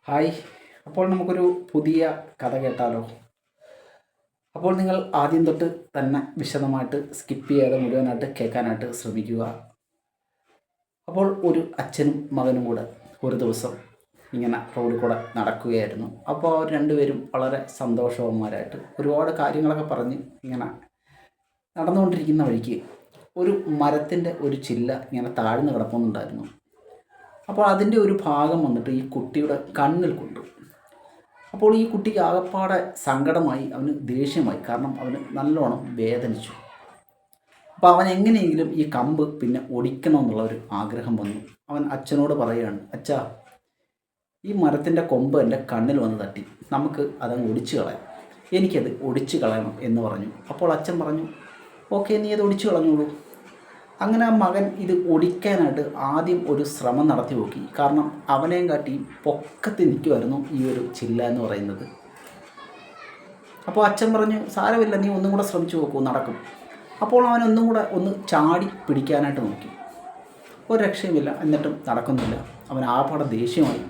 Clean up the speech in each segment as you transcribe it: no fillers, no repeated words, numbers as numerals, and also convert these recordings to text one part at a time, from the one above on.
Hi. അപ്പോൾ നമുക്കൊരു പുതിയ കഥ കേട്ടാലോ? അപ്പോൾ നിങ്ങൾ ആദ്യം തൊട്ട് തന്നെ വിശദമായിട്ട് സ്കിപ്പ് ചെയ്യാതെ മുഴുവനായിട്ട് കേൾക്കാനായിട്ട് ശ്രമിക്കുക. അപ്പോൾ ഒരു അച്ഛനും മകനും കൂടെ ഒരു ദിവസം ഇങ്ങനെ റോഡിൽ കൂടെ നടക്കുകയായിരുന്നു. അപ്പോൾ അവർ രണ്ടുപേരും വളരെ സന്തോഷവന്മാരായിട്ട് ഒരുപാട് കാര്യങ്ങളൊക്കെ പറഞ്ഞ് ഇങ്ങനെ നടന്നുകൊണ്ടിരിക്കുന്ന വഴിക്ക് ഒരു മരത്തിൻ്റെ ഒരു ചില്ല ഇങ്ങനെ താഴ്ന്നു കിടക്കുന്നുണ്ടായിരുന്നു. അപ്പോൾ അതിൻ്റെ ഒരു ഭാഗം വന്നിട്ട് ഈ കുട്ടിയുടെ കണ്ണിൽ കൊണ്ടു. അപ്പോൾ ഈ കുട്ടിക്ക് ആകപ്പാടെ സങ്കടമായി, അവന് ദേഷ്യമായി. കാരണം അവന് നല്ലോണം വേദനിച്ചു. അപ്പോൾ അവൻ എങ്ങനെയെങ്കിലും ഈ കമ്പ് പിന്നെ ഒടിക്കണമെന്നുള്ള ഒരു ആഗ്രഹം വന്നു. അവൻ അച്ഛനോട് പറയുകയാണ്, അച്ഛാ, ഈ മരത്തിൻ്റെ കൊമ്പ് എൻ്റെ കണ്ണിൽ വന്ന് തട്ടി, നമുക്ക് അതങ്ങ് ഒടിച്ചു കളയാം, എനിക്കത് ഒടിച്ചു കളയണം എന്ന് പറഞ്ഞു. അപ്പോൾ അച്ഛൻ പറഞ്ഞു, ഓക്കെ, നീ അത് ഒടിച്ചു കളഞ്ഞോളൂ. അങ്ങനെ ആ മകൻ ഇത് ഒടിക്കാനായിട്ട് ആദ്യം ഒരു ശ്രമം നടത്തി നോക്കി. കാരണം അവനെയും കാട്ടി പൊക്കത്തിൽ നിൽക്കുമായിരുന്നു ഈ ഒരു ചില്ല എന്ന് പറയുന്നത്. അപ്പോൾ അച്ഛൻ പറഞ്ഞു, സാരമില്ല, നീ ഒന്നും കൂടെ ശ്രമിച്ചു നോക്കൂ, നടക്കും. അപ്പോൾ അവൻ ഒന്നും കൂടെ ഒന്ന് ചാടി പിടിക്കാനായിട്ട് നോക്കി. ഒരു രക്ഷയുമില്ല, എന്നിട്ടും നടക്കുന്നില്ല. അവൻ ആപാടെ ദേഷ്യമായി.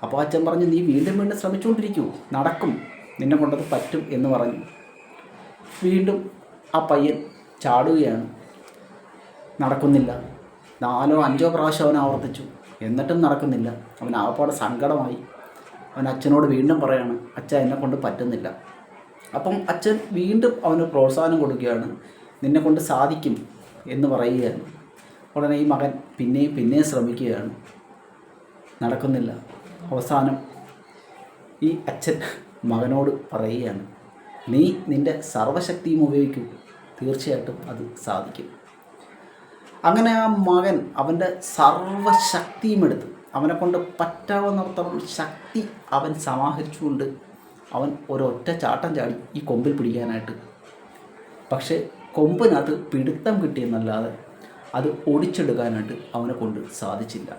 അപ്പോൾ അച്ഛൻ പറഞ്ഞു, നീ വീണ്ടും വീണ്ടും ശ്രമിച്ചുകൊണ്ടിരിക്കൂ, നടക്കും, നിന്നെ കൊണ്ടത് പറ്റും എന്ന് പറഞ്ഞു. വീണ്ടും ആ പയ്യൻ ചാടുകയാണ്. നടക്കുന്നില്ല. 4 or 5 പ്രാവശ്യം അവൻ ആവർത്തിച്ചു, എന്നിട്ടും നടക്കുന്നില്ല. അവൻ ആകപ്പാടെ സങ്കടമായി. അവൻ അച്ഛനോട് വീണ്ടും പറയാണ്, അച്ഛാ, എന്നെ കൊണ്ട് പറ്റുന്നില്ല. അപ്പം അച്ഛൻ വീണ്ടും അവന് പ്രോത്സാഹനം കൊടുക്കുകയാണ്, നിന്നെ കൊണ്ട് സാധിക്കും എന്ന് പറയുകയാണ്. ഉടനെ ഈ മകൻ പിന്നെയും ശ്രമിക്കുകയാണ്, നടക്കുന്നില്ല. അവസാനം ഈ അച്ഛൻ മകനോട് പറയുകയാണ്, നീ നിൻ്റെ സർവ്വശക്തിയും ഉപയോഗിക്കും, തീർച്ചയായിട്ടും അത് സാധിക്കും. അങ്ങനെ ആ മകൻ അവൻ്റെ സർവ്വശക്തിയും എടുത്ത്, അവനെ കൊണ്ട് പറ്റാവുന്നിടത്തോളം ശക്തി അവൻ സമാഹരിച്ചുകൊണ്ട് അവൻ ഒരൊറ്റ ചാട്ടം ചാടി ഈ കൊമ്പിൽ പിടിക്കാനായിട്ട്. പക്ഷേ കൊമ്പിനകത്ത് പിടുത്തം കിട്ടിയെന്നല്ലാതെ അത് ഒടിച്ചെടുക്കാനായിട്ട് അവനെ കൊണ്ട് സാധിച്ചില്ല.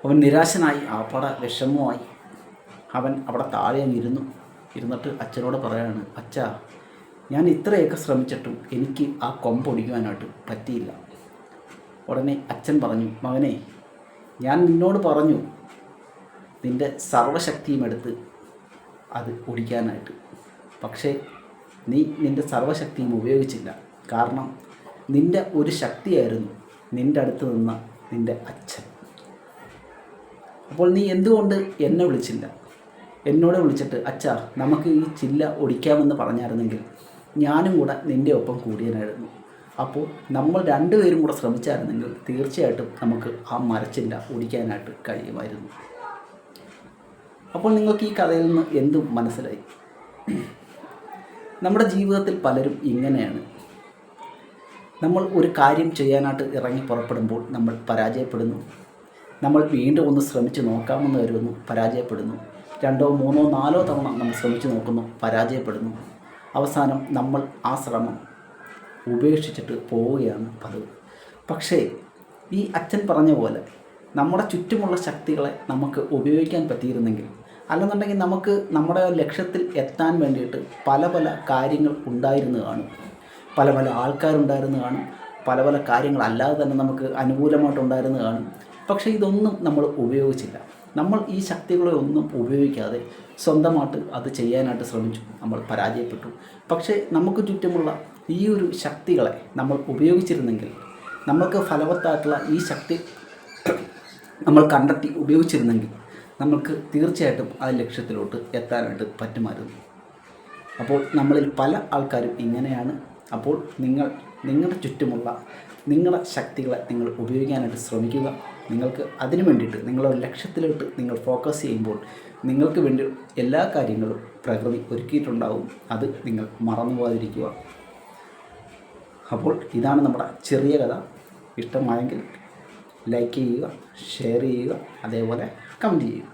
അവൻ നിരാശനായി, ആപ്പാടെ വിഷമമായി. അവൻ അവിടെ താഴെ ഇരുന്നിട്ട് അച്ഛനോട് പറയാണ്, അച്ഛാ, ഞാൻ ഇത്രയൊക്കെ ശ്രമിച്ചിട്ടും എനിക്ക് ആ കൊമ്പൊടിക്കുവാനായിട്ട് പറ്റിയില്ല. ഉടനെ അച്ഛൻ പറഞ്ഞു, മകനെ, ഞാൻ നിന്നോട് പറഞ്ഞു നിൻ്റെ സർവ്വശക്തിയും എടുത്ത് അത് ഒടിക്കാനായിട്ട്. പക്ഷേ നീ നിൻ്റെ സർവ്വശക്തിയും ഉപയോഗിച്ചില്ല. കാരണം നിൻ്റെ ഒരു ശക്തിയായിരുന്നു നിൻ്റെ അടുത്ത് നിന്ന നിൻ്റെ അച്ഛൻ. അപ്പോൾ നീ എന്തുകൊണ്ട് എന്നെ വിളിച്ചില്ല? എന്നോട് വിളിച്ചിട്ട്, അച്ഛാ, നമുക്ക് ഈ ചില്ല ഒടിക്കാമെന്ന് പറഞ്ഞായിരുന്നെങ്കിൽ ഞാനും കൂടെ നിൻ്റെ ഒപ്പം കൂടിയനായിരുന്നു. അപ്പോൾ നമ്മൾ രണ്ടുപേരും കൂടെ ശ്രമിച്ചായിരുന്നെങ്കിൽ തീർച്ചയായിട്ടും നമുക്ക് ആ മരച്ചില്ല ഒടിക്കാനായിട്ട് കഴിയുമായിരുന്നു. അപ്പോൾ നിങ്ങൾക്ക് ഈ കഥയിൽ നിന്ന് എന്തും മനസ്സിലായി? നമ്മുടെ ജീവിതത്തിൽ പലരും ഇങ്ങനെയാണ്. നമ്മൾ ഒരു കാര്യം ചെയ്യാനായിട്ട് ഇറങ്ങി പുറപ്പെടുമ്പോൾ നമ്മൾ പരാജയപ്പെടുന്നു. നമ്മൾ വീണ്ടും ഒന്ന് ശ്രമിച്ച് നോക്കാമെന്ന് കരുതുന്നു, പരാജയപ്പെടുന്നു. 2, 3, 4 തവണ നമ്മൾ ശ്രമിച്ച് നോക്കുന്നു, പരാജയപ്പെടുന്നു. അവസാനം നമ്മൾ ആ ശ്രമം ഉപേക്ഷിച്ചിട്ട് പോവുകയാണ് പതിവ്. പക്ഷേ ഈ അച്ഛൻ പറഞ്ഞ പോലെ നമ്മുടെ ചുറ്റുമുള്ള ശക്തികളെ നമുക്ക് ഉപയോഗിക്കാൻ പറ്റിയിരുന്നെങ്കിൽ, അല്ലെന്നുണ്ടെങ്കിൽ നമുക്ക് നമ്മുടെ ലക്ഷ്യത്തിൽ എത്താൻ വേണ്ടിയിട്ട് പല കാര്യങ്ങൾ ഉണ്ടായിരുന്നു കാണും, പല ആൾക്കാരുണ്ടായിരുന്നു കാണും, പല കാര്യങ്ങളല്ലാതെ തന്നെ നമുക്ക് അനുകൂലമായിട്ടുണ്ടായിരുന്നു കാണും. പക്ഷേ ഇതൊന്നും നമ്മൾ ഉപയോഗിച്ചില്ല. നമ്മൾ ഈ ശക്തികളെ ഒന്നും ഉപയോഗിക്കാതെ സ്വന്തമായിട്ട് അത് ചെയ്യാനായിട്ട് ശ്രമിച്ചു, നമ്മൾ പരാജയപ്പെട്ടു. പക്ഷേ നമുക്ക് ചുറ്റുമുള്ള ഈ ഒരു ശക്തികളെ നമ്മൾ ഉപയോഗിച്ചിരുന്നെങ്കിൽ, നമ്മൾക്ക് ഫലവത്തായിട്ടുള്ള ഈ ശക്തി നമ്മൾ കണ്ടെത്തി ഉപയോഗിച്ചിരുന്നെങ്കിൽ നമുക്ക് തീർച്ചയായിട്ടും ആ ലക്ഷ്യത്തിലോട്ട് എത്താനായിട്ട് പറ്റുമായിരുന്നു. അപ്പോൾ നമ്മളിൽ പല ആൾക്കാരും ഇങ്ങനെയാണ്. അപ്പോൾ നിങ്ങളുടെ ചുറ്റുമുള്ള നിങ്ങളുടെ ശക്തികളെ നിങ്ങൾ ഉപയോഗിക്കാനായിട്ട് ശ്രമിക്കുക. നിങ്ങൾക്ക് അതിനു വേണ്ടിയിട്ട് നിങ്ങളുടെ ലക്ഷ്യത്തിലോട്ട് നിങ്ങൾ ഫോക്കസ് ചെയ്യുമ്പോൾ നിങ്ങൾക്ക് വേണ്ടി എല്ലാ കാര്യങ്ങളും പ്രകൃതി ഒരുക്കിയിട്ടുണ്ടാവും. അത് നിങ്ങൾ മറന്നു പോകാതിരിക്കുക. അപ്പോൾ ഇതാണ് നമ്മുടെ ചെറിയ കഥ. ഇഷ്ടമായെങ്കിൽ ലൈക്ക് ചെയ്യുക, ഷെയർ ചെയ്യുക, അതേപോലെ കമൻറ്റ് ചെയ്യുക.